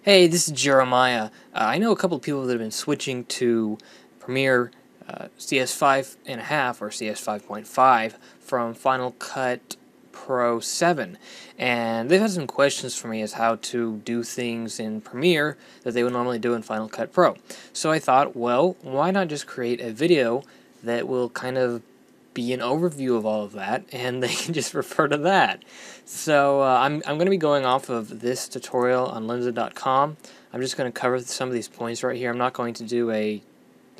Hey, this is Jeremiah. I know a couple of people that have been switching to Premiere CS5.5 or CS5.5 from Final Cut Pro 7, and they've had some questions for me as how to do things in Premiere that they would normally do in Final Cut Pro. So I thought, well, why not just create a video that will kind of be an overview of all of that, and they can just refer to that. So I'm going to be going off of this tutorial on lensed.com. I'm just going to cover some of these points right here. I'm not going to do a,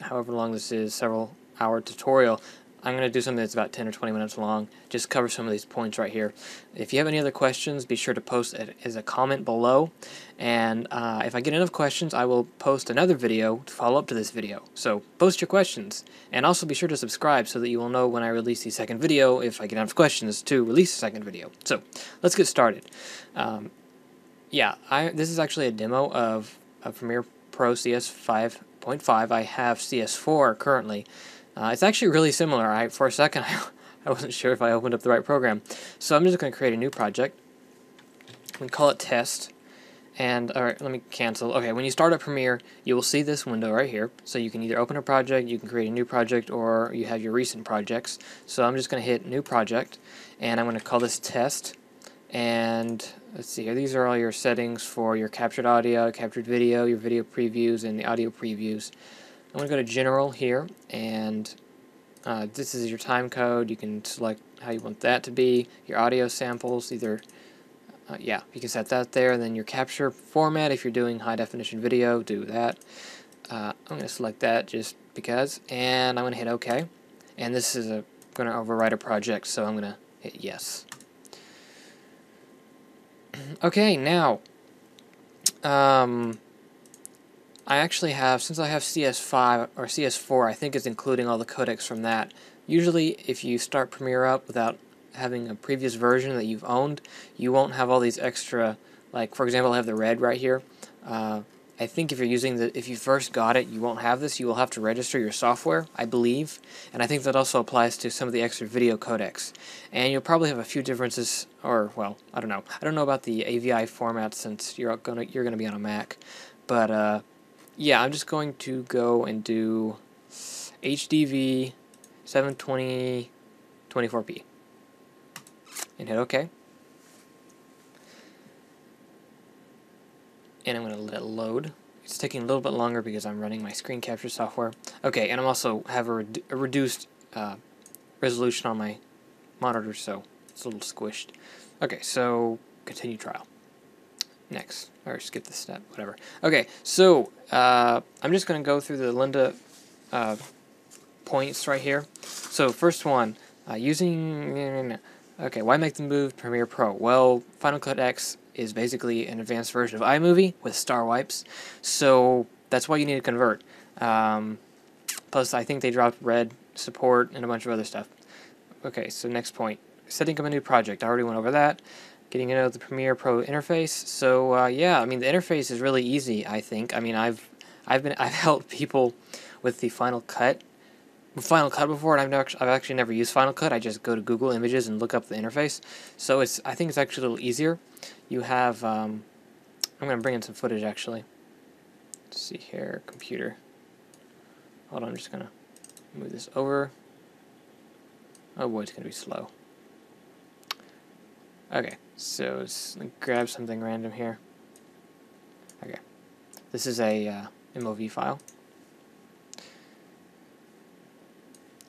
however long this is, several hour tutorial. I'm going to do something that's about 10 or 20 minutes long, just cover some of these points right here. If you have any other questions, be sure to post it as a comment below, and if I get enough questions, I will post another video to follow up to this video. So post your questions, and also be sure to subscribe so that you will know when I release the second video, if I get enough questions to release the second video. So let's get started. This is actually a demo of Premiere Pro CS5.5. I have CS4 currently. It's actually really similar. For a second, I wasn't sure if I opened up the right program. So I'm just going to create a new project. We call it test. And, alright, let me cancel. Okay, when you start up Premiere, you will see this window right here. So you can either open a project, you can create a new project, or you have your recent projects. So I'm just going to hit New Project, and I'm going to call this Test. And let's see here, these are all your settings for your captured audio, captured video, your video previews, and the audio previews. I'm going to go to General here, and this is your time code. You can select how you want that to be. Your audio samples, either, you can set that there, and then your capture format, if you're doing high definition video, do that. I'm going to select that just because, and I'm going to hit OK. And this is going to overwrite a project, so I'm going to hit Yes. Okay, now, I actually have, since I have CS5 or CS4, I think it's including all the codecs from that. Usually, if you start Premiere up without having a previous version that you've owned, you won't have all these extra, like, for example, I have the red right here. I think if you first got it, you won't have this. You will have to register your software, I believe, and I think that also applies to some of the extra video codecs. And you'll probably have a few differences, or, well, I don't know. I don't know about the AVI format since you're gonna be on a Mac, but yeah, I'm just going to go and do HDV 720 24p and hit OK. And I'm going to let it load. It's taking a little bit longer because I'm running my screen capture software. Okay, and I'm also have a reduced resolution on my monitor, so it's a little squished. Okay, so continue trial. Next, or skip this step, whatever. Okay, so I'm just going to go through the Lynda points right here. So first one, okay, why make the move to Premiere Pro? Well, Final Cut X is basically an advanced version of iMovie with star wipes, so that's why you need to convert. Plus, I think they dropped red support and a bunch of other stuff. Okay, so next point, setting up a new project. I already went over that. Getting into the Premiere Pro interface. So yeah, I mean the interface is really easy. I think. I mean I've helped people with the Final Cut before, and I've actually never used Final Cut. I just go to Google Images and look up the interface. So I think it's actually a little easier. You have I'm going to bring in some footage actually. Let's see here, computer. Hold on, I'm just going to move this over. Oh boy, it's going to be slow. Okay, so let's grab something random here. Okay, this is a MOV file.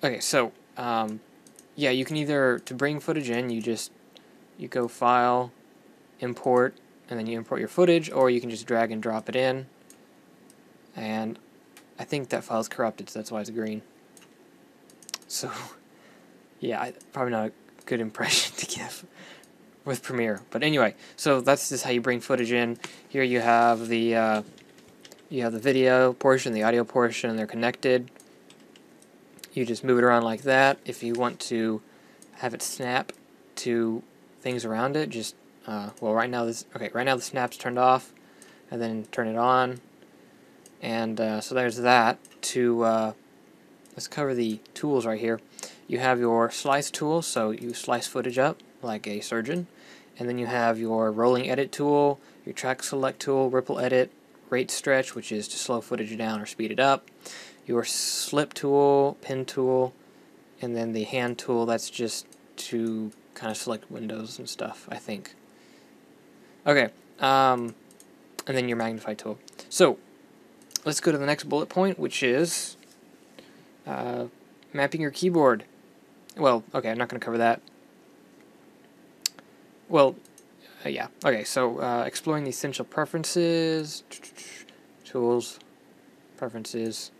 Okay, so yeah, you can either, to bring footage in, you go File, Import, and then you import your footage, or you can just drag and drop it in. And I think that file is corrupted, so that's why it's green. So yeah, probably not a good impression to give with Premiere, but anyway, so that's just how you bring footage in. Here you have the video portion, the audio portion, and they're connected. You just move it around like that. If you want to have it snap to things around it, just well, right now the snap's turned off, and then turn it on, and so there's that. Let's cover the tools right here. You have your slice tool, so you slice footage up like a surgeon, and then you have your rolling edit tool, your track select tool, ripple edit, rate stretch, which is to slow footage down or speed it up, your slip tool, pen tool, and then the hand tool, that's just to kind of select windows and stuff, I think. Okay, and then your magnify tool. So, let's go to the next bullet point, which is mapping your keyboard. Well, okay, I'm not going to cover that. Well, yeah. Okay, so exploring the essential preferences, tools, preferences.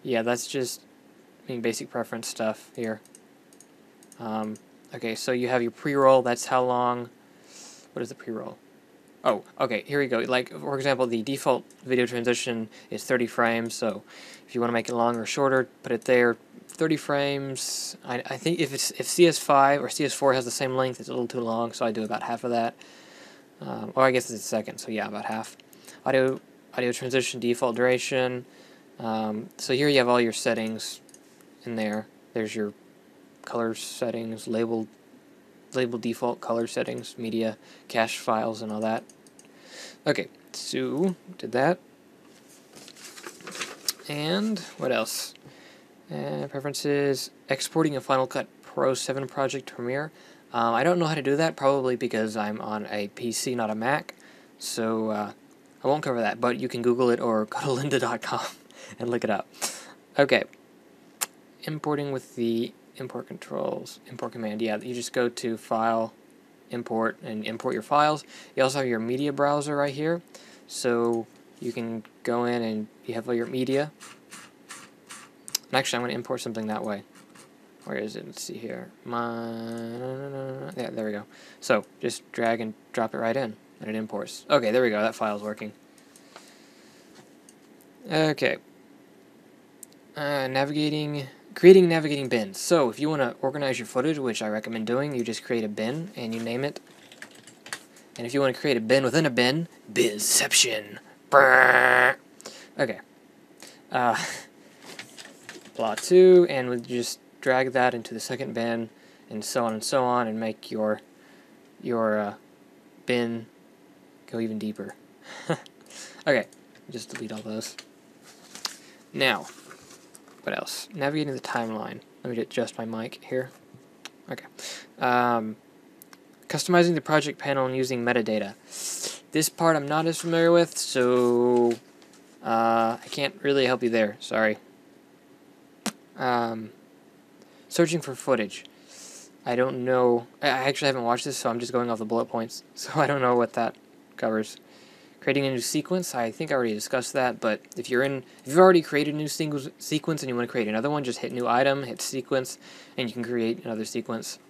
Yeah, that's just basic preference stuff here. Okay, so you have your pre-roll. That's how long. What is the pre-roll? Oh, okay, here we go. Like, for example, the default video transition is 30 frames, so if you want to make it longer or shorter, put it there. 30 frames. I think if CS5 or CS4 has the same length, it's a little too long, so I do about half of that. Or I guess it's a second, so yeah, about half. Audio transition default duration. So here you have all your settings in there. There's your color settings, label default color settings, media, cache files, and all that. Okay, so did that. And what else? Preferences, exporting a Final Cut Pro 7 project to Premiere. I don't know how to do that, probably because I'm on a PC, not a Mac, so I won't cover that, but you can Google it or go to lynda.com and look it up. Okay, importing with the import controls, import command. Yeah, you just go to File, Import, and import your files. You also have your media browser right here, so you can go in and you have all your media. And actually, I'm going to import something that way. Where is it? Let's see here. Yeah, there we go. So just drag and drop it right in, and it imports. Okay, there we go. That file's working. Okay. Creating navigating bins. So if you want to organize your footage, which I recommend doing, you just create a bin and you name it. And if you want to create a bin within a bin, Bizception. Okay. Plot 2, and we'll just drag that into the second bin, and so on, and make your bin go even deeper. Okay, just delete all those. Now, what else? Navigating the timeline. Let me adjust my mic here. Okay. Customizing the project panel and using metadata. This part I'm not as familiar with, so I can't really help you there. Sorry. Searching for footage. I don't know. I actually haven't watched this, so I'm just going off the bullet points. So I don't know what that covers. Creating a new sequence. I think I already discussed that, but if you've already created a new sequence and you want to create another one, just hit new item, hit sequence, and you can create another sequence.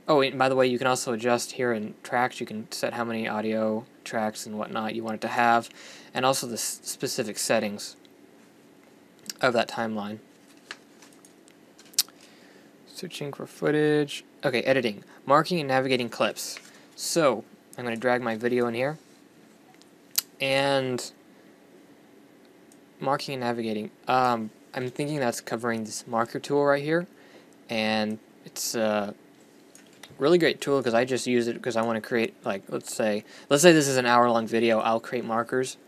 Oh, and by the way, you can also adjust here in tracks. You can set how many audio tracks and whatnot you want it to have, and also the specific settings of that timeline. Searching for footage. Okay, editing. Marking and navigating clips. So, I'm going to drag my video in here. And marking and navigating. I'm thinking that's covering this marker tool right here. And it's a really great tool because I just use it because I want to create, like, let's say this is an hour-long video. I'll create markers.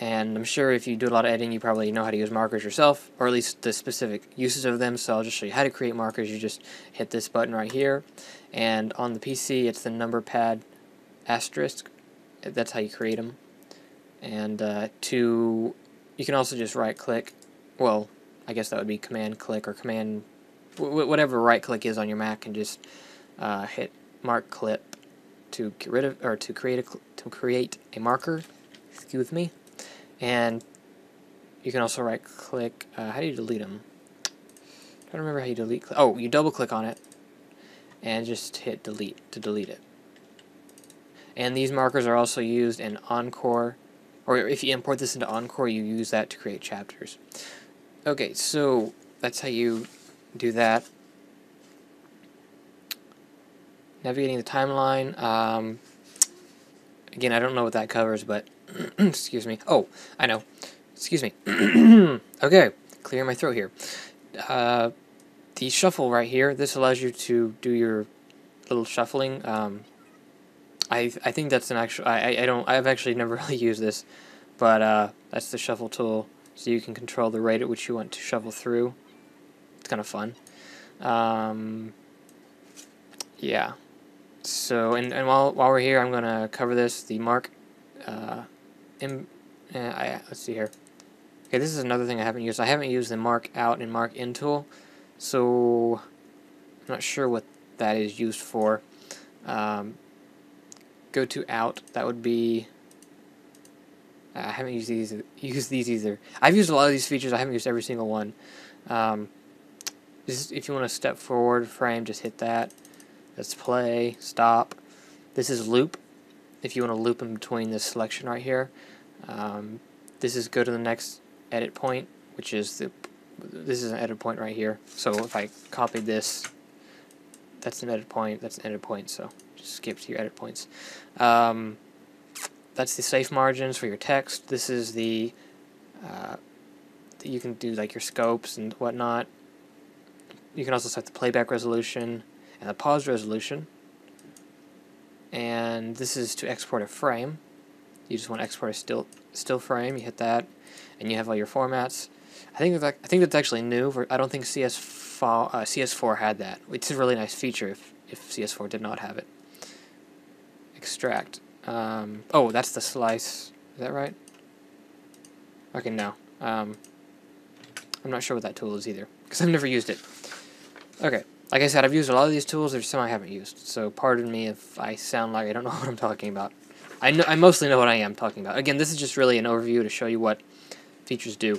And I'm sure if you do a lot of editing, you probably know how to use markers yourself, or at least the specific uses of them, so I'll just show you how to create markers. You just hit this button right here, and on the PC, it's the number pad asterisk. That's how you create them. And you can also just right-click, well, I guess that would be command-click or command, whatever right-click is on your Mac, and just hit Mark Clip to get rid of, or to create a marker. Excuse me. And you can also right-click. How do you delete them? I don't remember how you delete. Oh, you double-click on it, and just hit delete to delete it. And these markers are also used in Encore, or if you import this into Encore, you use that to create chapters. Okay, so that's how you do that. Navigating the timeline. Again, I don't know what that covers, but excuse me. Oh, I know. Excuse me. Okay, clear my throat here. The shuffle right here, this allows you to do your little shuffling. I think that's an actual. I've actually never really used this, but that's the shuffle tool, so you can control the rate at which you want to shuffle through. It's kind of fun. Yeah. So and while we're here, I'm gonna cover this. The mark. Let's see here. Okay, this is another thing I haven't used. I haven't used the mark out and mark in tool, so I'm not sure what that is used for. Go to out. That would be. I haven't used these either. I've used a lot of these features. I haven't used every single one. If you want to step forward frame, just hit that. That's play, stop. This is loop. If you want to loop in between this selection right here. This is go to the next edit point, which is this is an edit point right here. So if I copied this, that's an edit point. That's an edit point. So just skip to your edit points. That's the safe margins for your text. This is the you can do like your scopes and whatnot. You can also set the playback resolution and the pause resolution. And this is to export a frame. You just want to export a still frame. You hit that, and you have all your formats. I think that's actually new. I don't think CS4 had that. It's a really nice feature if CS4 did not have it. Extract. Oh, that's the slice. Is that right? Okay, no. I'm not sure what that tool is either, because I've never used it. Okay, like I said, I've used a lot of these tools. There's some I haven't used, so pardon me if I sound like I don't know what I'm talking about. I mostly know what I am talking about. Again, this is just really an overview to show you what features do.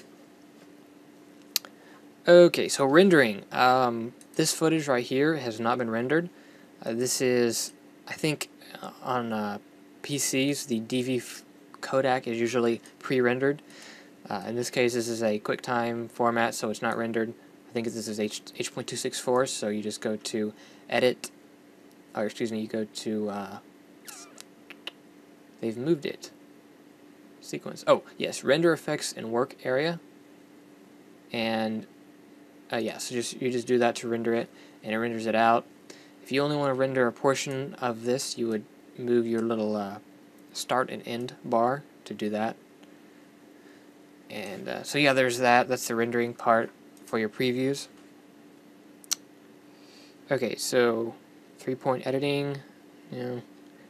Okay, so rendering. This footage right here has not been rendered. This is, I think, on PCs, the DV codec is usually pre-rendered. In this case, this is a QuickTime format, so it's not rendered. I think this is H.264, so you just go to Edit, or excuse me, you go to, they've moved it. Sequence. Oh, yes, Render Effects and Work Area. And, yeah, so you just do that to render it, and it renders it out. If you only want to render a portion of this, you would move your little start and end bar to do that. And so yeah, there's that. That's the rendering part for your previews. Okay, so 3-point editing,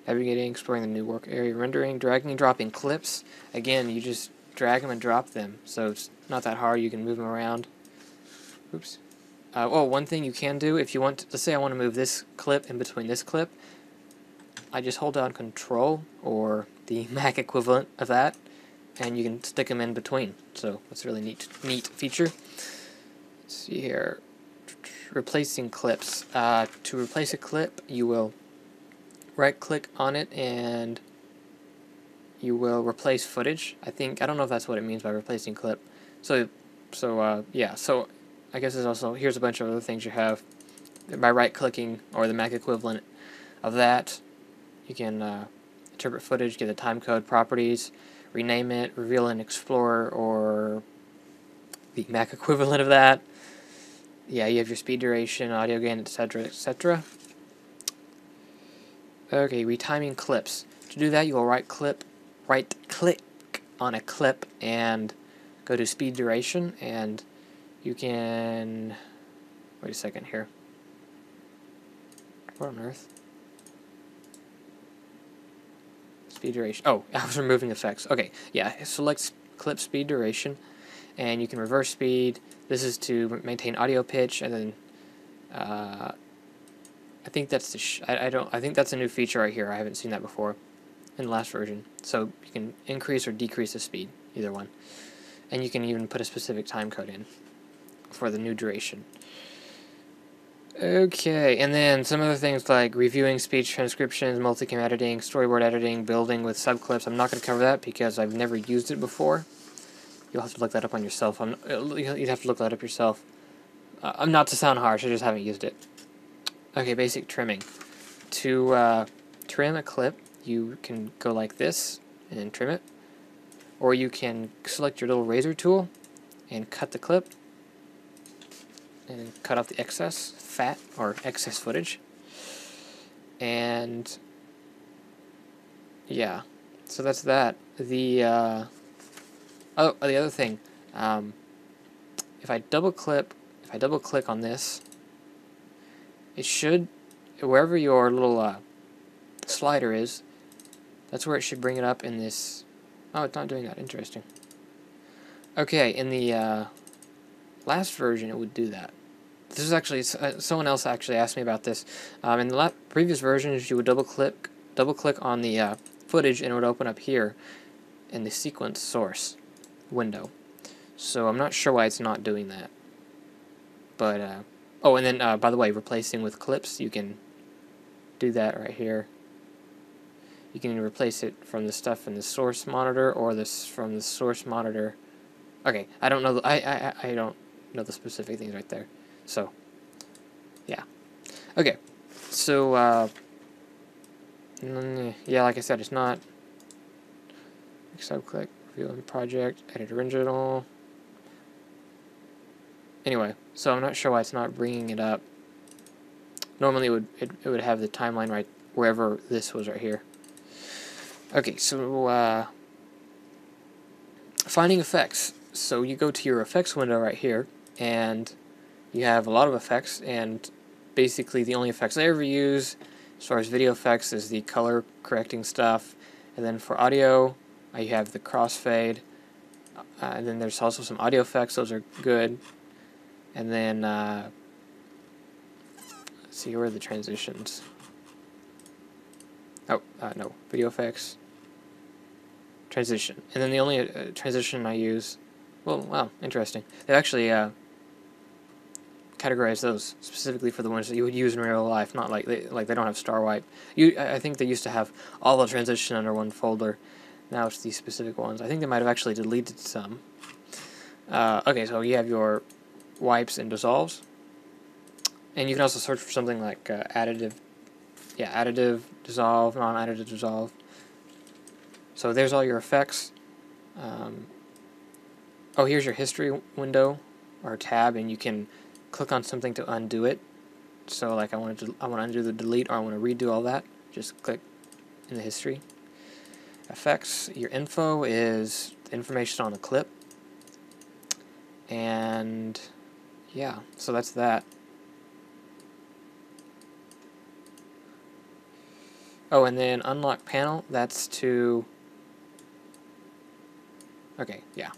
navigating, exploring the new work area, rendering, dragging and dropping clips. Again, you just drag them and drop them, so it's not that hard. You can move them around. Oops. Oh, one thing you can do if you want to, let's say I want to move this clip in between this clip, I just hold down Control or the Mac equivalent of that, and you can stick them in between. So that's a really neat feature. Let's see here. Replacing clips. To replace a clip, you will right-click on it and you will replace footage. I don't know if that's what it means by replacing clip. Yeah. So I guess there's also, here's a bunch of other things you have. By right-clicking, or the Mac equivalent of that, you can interpret footage, get the timecode properties, rename it, reveal in Explorer, or the Mac equivalent of that. Yeah, you have your speed duration, audio gain, etc., etc. Okay, retiming clips. To do that, you will right-click on a clip and go to speed duration, and you can... Wait a second here. What on earth? Speed duration. Oh, I was removing effects. Okay, yeah, select clip speed duration, and you can reverse speed. This is to maintain audio pitch, and then I think that's the I think that's a new feature right here. I haven't seen that before in the last version. So you can increase or decrease the speed, either one, and you can even put a specific time code in for the new duration. Okay, and then some other things like reviewing speech transcriptions, multicam editing, storyboard editing, building with subclips. I'm not going to cover that because I've never used it before. You'll have to look that up on yourself. You'd have to look that up yourself. I'm not to sound harsh, I just haven't used it. Okay, basic trimming. To trim a clip, you can go like this and trim it, or you can select your little razor tool and cut the clip and cut off the excess fat or excess footage. And yeah, so that's that. The the other thing, if I double click on this, it should, wherever your little slider is, that's where it should bring it up in this. Oh, it's not doing that. Interesting. Okay, in the last version, it would do that. This is actually someone else actually asked me about this. In the previous versions, you would double click on the footage, and it would open up here in the sequence source window. So I'm not sure why it's not doing that. But oh, and then by the way, replacing with clips, you can do that right here. You can replace it from the stuff in the source monitor or this from the source monitor. Okay, I don't know. I don't know the specific things right there. So yeah. Okay. So yeah, like I said, it's not. Subclick, review on project, edit original. Anyway, so I'm not sure why it's not bringing it up. Normally it would have the timeline right wherever this was right here. Okay, so finding effects. So you go to your effects window right here, and you have a lot of effects, and basically the only effects I ever use as far as video effects is the color correcting stuff, and then for audio I have the crossfade, and then there's also some audio effects. Those are good. And then let's see, where are the transitions? Oh, no, video effects, transition, and then the only transition I use. Well, wow, interesting. They actually categorize those specifically for the ones that you would use in real life, not like they don't have star wipe. I think they used to have all the transition under one folder. Now it's these specific ones. I think they might have actually deleted some. Okay, so you have your wipes and dissolves, and you can also search for something like additive dissolve, non-additive dissolve. So there's all your effects. Oh, here's your history window or tab, and you can click on something to undo it. So like I want to undo the delete, or I want to redo all that. Just click in the history. Effects. Your info is the information on the clip, and yeah, so that's that. Oh, and then unlock panel, that's to... Okay, yeah.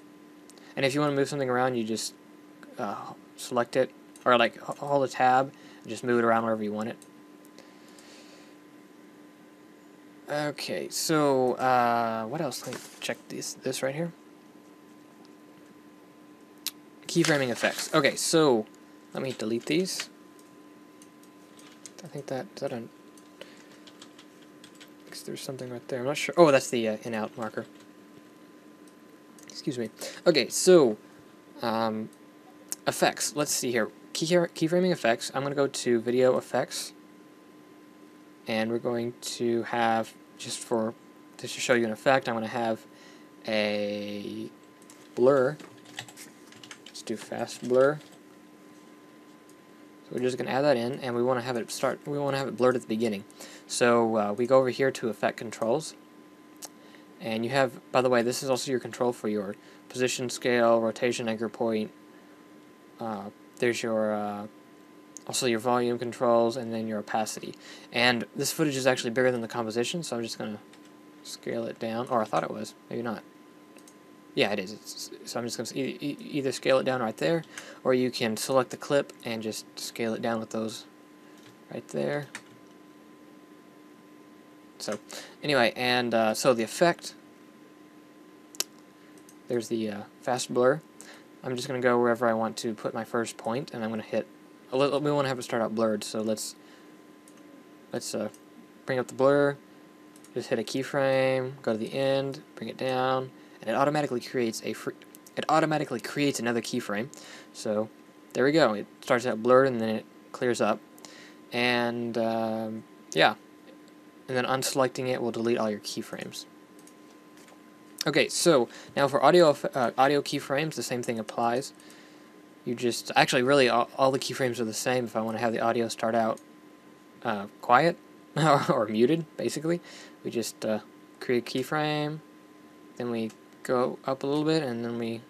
And if you want to move something around, you just select it, or like hold a tab, and just move it around wherever you want it. Okay, so what else? Let me check this right here. Keyframing effects. Okay, so let me delete these. I think there's something right there. I'm not sure. Oh, that's the in-out marker. Excuse me. Okay, so effects. Let's see here. Keyframing effects. I'm going to go to video effects, and we're going to have, just to show you an effect, I'm going to have a blur. Let's do fast blur. So we're just going to add that in, and we want to have it blurred at the beginning. So we go over here to effect controls, and you have, by the way, this is also your control for your position, scale, rotation, anchor point. There's your also your volume controls, and then your opacity. And this footage is actually bigger than the composition, so I'm just going to scale it down. Or I thought it was, maybe not. Yeah, it is. So I'm just going to either scale it down right there, or you can select the clip and just scale it down with those right there. So anyway, and so the effect, there's the fast blur. I'm just going to go wherever I want to put my first point, and I'm going to hit we want to have it start out blurred, so let's bring up the blur, just hit a keyframe, go to the end, bring it down, and it automatically creates another keyframe. So there we go. It starts out blurred, and then it clears up, and yeah, and then unselecting it will delete all your keyframes. Okay, so now for audio keyframes, the same thing applies. You just, actually really all the keyframes are the same. If I want to have the audio start out quiet or muted, basically, we just go create a keyframe, then we go up a little bit, and then we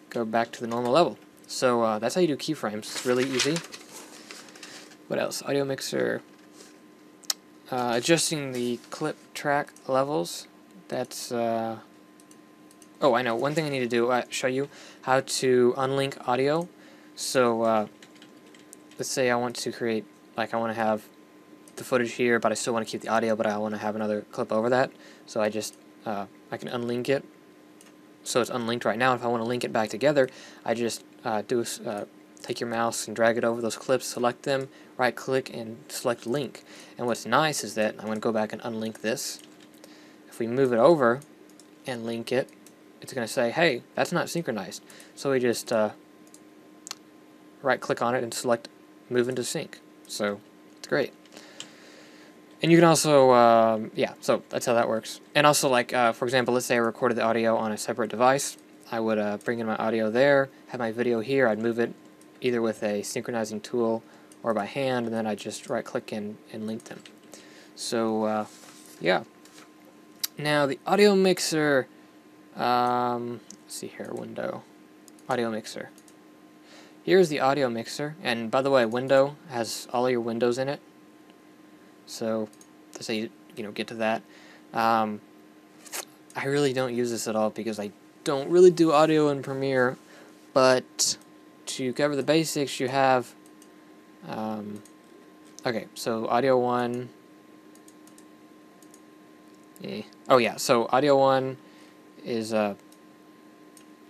go back to the normal level. So that's how you do keyframes. It's really easy. What else? Audio mixer. Adjusting the clip track levels. That's oh, I know. One thing I need to do, show you how to unlink audio. So let's say I want to create, like I want to have the footage here, but I still want to keep the audio, but I want to have another clip over that. So I just I can unlink it. So it's unlinked right now. If I want to link it back together, I just take your mouse and drag it over those clips, select them, right click and select link. And what's nice is that I'm going to go back and unlink this. If we move it over and link it, it's going to say, hey, that's not synchronized. So we just right click on it and select move into sync. So it's great. And you can also, yeah, so that's how that works. And also, like, for example, let's say I recorded the audio on a separate device. I would bring in my audio there, have my video here, I'd move it either with a synchronizing tool or by hand, and then I'd just right-click and link them. So, yeah. Now, the audio mixer, let's see here, window, audio mixer. Here's the audio mixer, and by the way, window has all your windows in it. So that's how you get to that. I really don't use this at all because I don't really do audio in Premiere, but to cover the basics, you have okay, so audio 1. Oh yeah, so audio 1 is you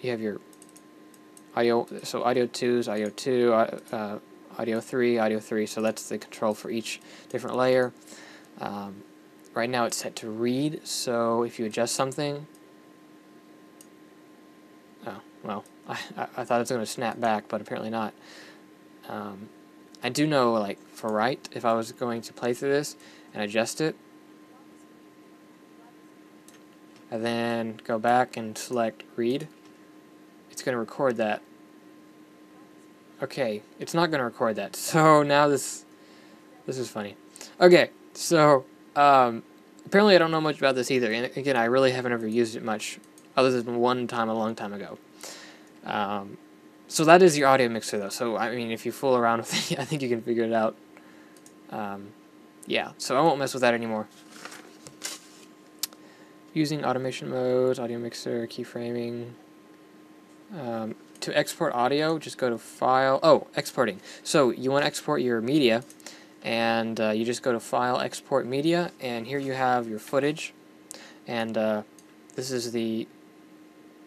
have your audio. So audio 2 is audio 2. Audio 3, so that's the control for each different layer. Right now it's set to read, so if you adjust something... Oh, well, I thought it was going to snap back, but apparently not. I do know, like, for write, if I was going to play through this and adjust it, and then go back and select read, it's going to record that. Okay, it's not going to record that, so now this is funny. Okay, so apparently I don't know much about this either, and again, I really haven't ever used it much, other than one time a long time ago. So that is your audio mixer, though, so I mean, if you fool around with it, I think you can figure it out. Yeah, so I won't mess with that anymore. Using automation modes, audio mixer, keyframing. To export audio, just go to File. Oh, exporting. So you want to export your media, and you just go to File, Export Media, and here you have your footage, and this is the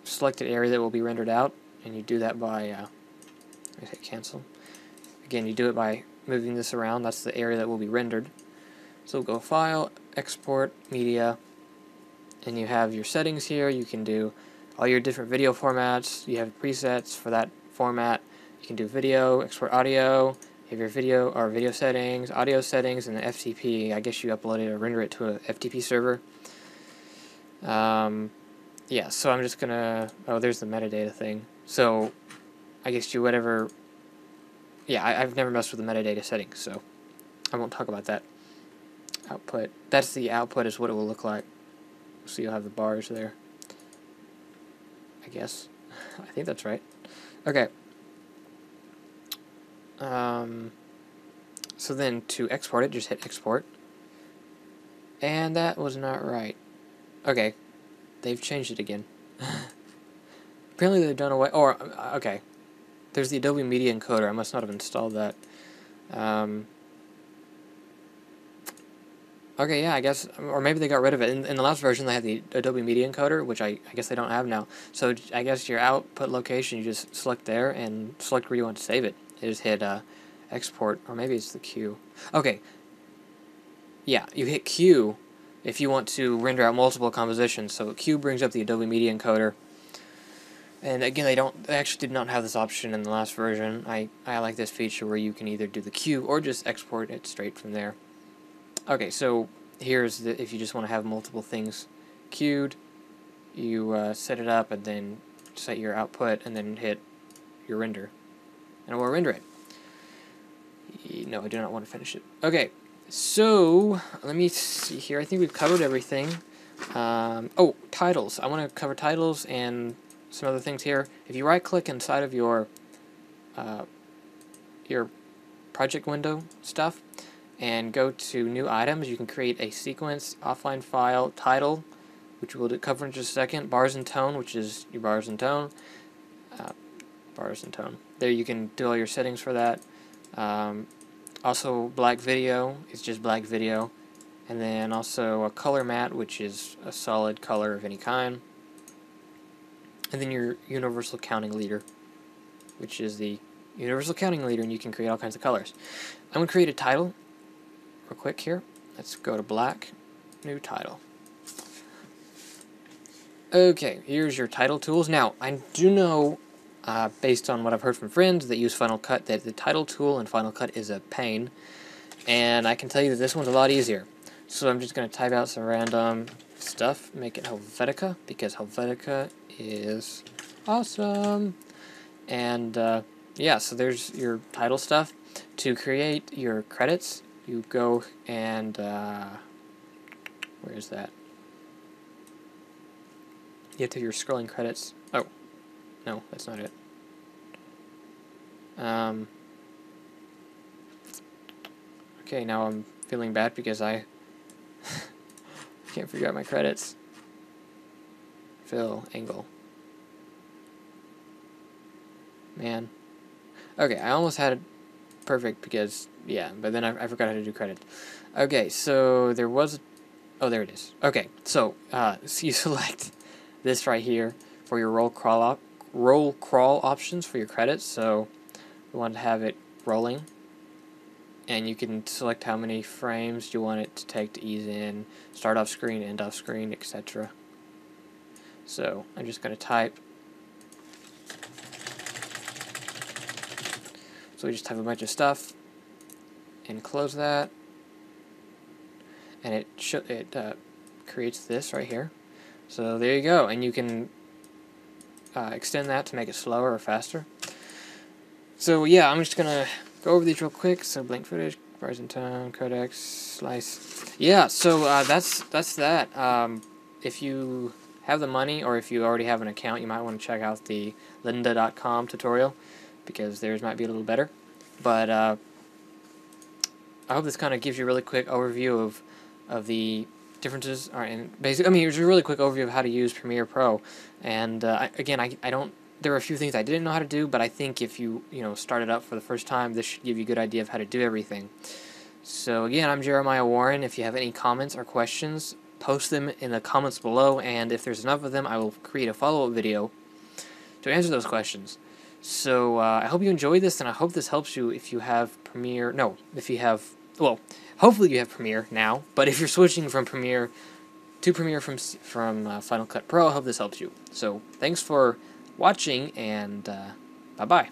selected area that will be rendered out, and you do that by, I hit cancel. Again, you do it by moving this around. That's the area that will be rendered. So go File, Export Media, and you have your settings here. You can do all your different video formats. You have presets for that format. You can do video, export audio, you have your video settings, audio settings, and the FTP. I guess you upload it or render it to a FTP server. Yeah, so I'm just gonna, oh, there's the metadata thing. So I guess do whatever, yeah, I've never messed with the metadata settings, so I won't talk about that. Output, that's the output is what it will look like. So you'll have the bars there. I guess. I think that's right. Okay. So then to export it, just hit export. And that was not right. Okay. They've changed it again. Apparently they've done away... Or, okay. There's the Adobe Media Encoder. I must not have installed that. Okay, yeah, I guess, or maybe they got rid of it. In the last version, they had the Adobe Media Encoder, which I guess they don't have now. So I guess your output location, you just select there and select where you want to save it. You just hit export, or maybe it's the Q. Okay, yeah, you hit Q if you want to render out multiple compositions. So Q brings up the Adobe Media Encoder. And again, they actually did not have this option in the last version. I like this feature where you can either do the Q or just export it straight from there. Okay, so here's the, if you just want to have multiple things queued, you set it up and then set your output and then hit your render. And it will render it. No, I do not want to finish it. Okay, so let me see here. I think we've covered everything. Oh, titles. I want to cover titles and some other things here. If you right-click inside of your project window stuff and go to New Items, you can create a sequence, offline file, title, which we'll cover in just a second, bars and tone, which is your bars and tone, There you can do all your settings for that. Also, black video is just black video. And then also a color matte, which is a solid color of any kind. And then your universal counting leader, which is the universal counting leader, and you can create all kinds of colors. I'm going to create a title real quick here. Let's go to black, new title. Okay, here's your title tools. Now, I do know, based on what I've heard from friends that use Final Cut, that the title tool in Final Cut is a pain. And I can tell you that this one's a lot easier. So I'm just going to type out some random stuff, make it Helvetica, because Helvetica is awesome. And yeah, so there's your title stuff. To create your credits, you go and, where is that? You have to do your scrolling credits. Oh, no, that's not it. Okay, now I'm feeling bad because I can't figure out my credits. Fill, angle. Man. Okay, I almost had it perfect because, yeah, but then I forgot how to do credits. Okay, so there was, oh, there it is. Okay, so you select this right here for your roll crawl options for your credits. So we want to have it rolling. And you can select how many frames you want it to take to ease in, start off screen, end off screen, etc. So I'm just going to type. So we just type a bunch of stuff and close that. And it creates this right here. So there you go. And you can extend that to make it slower or faster. So yeah, I'm just going to go over these real quick. So blank footage, bars and tone, codecs, slice. Yeah, so that's that. If you have the money, or if you already have an account, you might want to check out the lynda.com tutorial, because theirs might be a little better. But I hope this kind of gives you a really quick overview of the differences. And basically, I mean, it was a really quick overview of how to use Premiere Pro. And again, I don't. There are a few things I didn't know how to do, but I think if you started up for the first time, this should give you a good idea of how to do everything. So again, I'm Jeremiah Warren. If you have any comments or questions, post them in the comments below, and if there's enough of them, I will create a follow-up video to answer those questions. So I hope you enjoyed this, and I hope this helps you if you have Premiere. No, if you have, well, hopefully you have Premiere now. But if you're switching from Premiere to Premiere from Final Cut Pro, I hope this helps you. So thanks for watching, and bye-bye.